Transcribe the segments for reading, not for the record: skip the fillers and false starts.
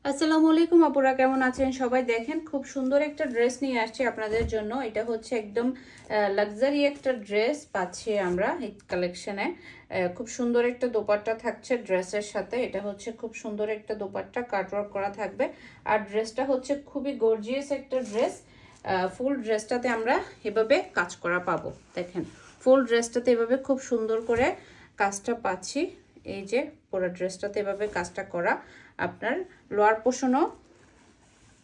আসসালামু আলাইকুম আপুরা, কেমন আছেন সবাই? দেখেন খুব সুন্দর একটা ড্রেস নিয়ে আসছি আপনাদের জন্য। এটা হচ্ছে একদম লাক্সারি একটা ড্রেস পাচ্ছি আমরা এই কালেকশনে। খুব সুন্দর একটা দোপাট্টা থাকছে ড্রেসের সাথে। এটা হচ্ছে খুব সুন্দর একটা দোপাট্টা, কাটওয়ার্ক করা থাকবে। আর ড্রেসটা হচ্ছে খুবই গর্জিয়াস একটা ড্রেস। ফুল ড্রেসটাতে আমরা এভাবে কাজ করা পাবো। দেখেন ফুল ড্রেসটাতে এভাবে খুব সুন্দর করে কাজটা পাচ্ছি। এই যে পুরো ড্রেসটাতে এভাবে কাজটা করা, আপনার লোয়ার পোর্শনও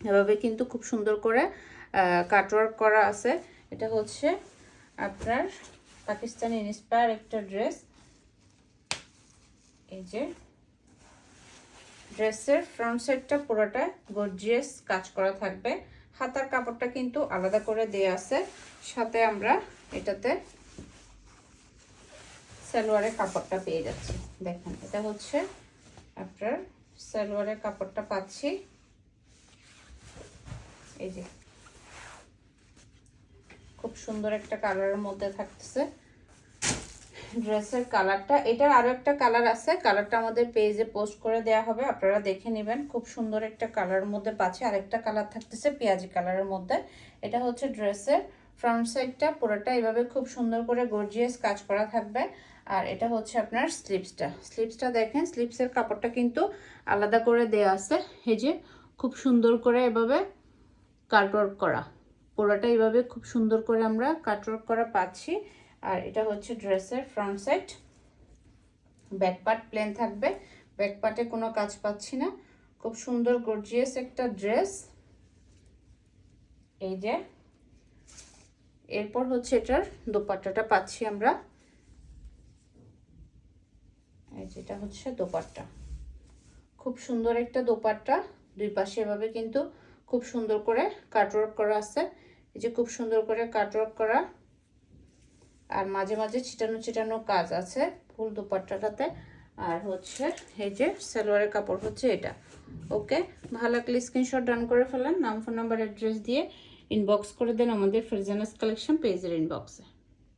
এভাবে কিন্তু খুব সুন্দর করে কাটওয়ার্ক করা আছে। এটা হচ্ছে আপনার পাকিস্তানি ইন্সপায়ার একটা ড্রেস। এই যে ড্রেসের ফ্রন্ট সাইডটা পুরোটা গর্জিয়াস কাজ করা থাকবে। হাতার কাপড়টা কিন্তু আলাদা করে দেয়া আছে। সাথে আমরা এটাতে সালোয়ারের কাপড়টা পেয়ে যাচ্ছি। দেখেন এটা হচ্ছে আপনার সালোয়ারের কাপড়টা পাচ্ছি। এই যে খুব সুন্দর একটা কালারের মধ্যে থাকতেছে ড্রেসের কালারটা। এটার আরো একটা কালার আছে, কালারটা আমাদের পেজে পোস্ট করে দেয়া হবে, আপনারা দেখে নেবেন। খুব সুন্দর একটা কালারের মধ্যে পাচ্ছি। আরেকটা কালার থাকতেছে পেঁয়াজি কালারের মধ্যে। এটা হচ্ছে ড্রেসের ফ্রন্ট সাইডটা পুরোটা এভাবে খুব সুন্দর করে গর্জিয়াস কাজ করা থাকবে। আর এটা হচ্ছে আপনার স্লিপসটা দেখেন, স্লিপসের কাপড়টা কিন্তু আলাদা করে দেয়া আছে। এই যে খুব সুন্দর করে এভাবে কাটওয়ার্ক করা, পুরোটা এইভাবে খুব সুন্দর করে আমরা কাটওয়ার্ক করা পাচ্ছি। আর এটা হচ্ছে ড্রেসের front side. Back part plain থাকবে, ব্যাক পার্টে কোনো কাজ পাচ্ছি না। খুব সুন্দর গর্জিয়াস একটা ড্রেস। এই যে এরপর হচ্ছে এটার দোপাট্টাটা পাচ্ছি আমরা। এই যেটা হচ্ছে দোপাট্টা, খুব সুন্দর একটা দোপাট্টা। দুই পাশে এভাবে কিন্তু খুব সুন্দর করে কাটওয়ার্ক করা আছে। এই যে খুব সুন্দর করে কাটওয়ার্ক করা, আর মাঝে মাঝে ছিটানো ছিটানো কাজ আছে ফুল দোপাট্টাটাতে। আর হচ্ছে এই যে সালোয়ারের কাপড় হচ্ছে এটা। ওকে, ভালো লাগলে স্ক্রিনশট ডান করে ফেলেন, নাম ফোন নাম্বার অ্যাড্রেস দিয়ে ইনবক্স করে দেন আমাদের ফারজানাস কালেকশন পেজের ইনবক্সে।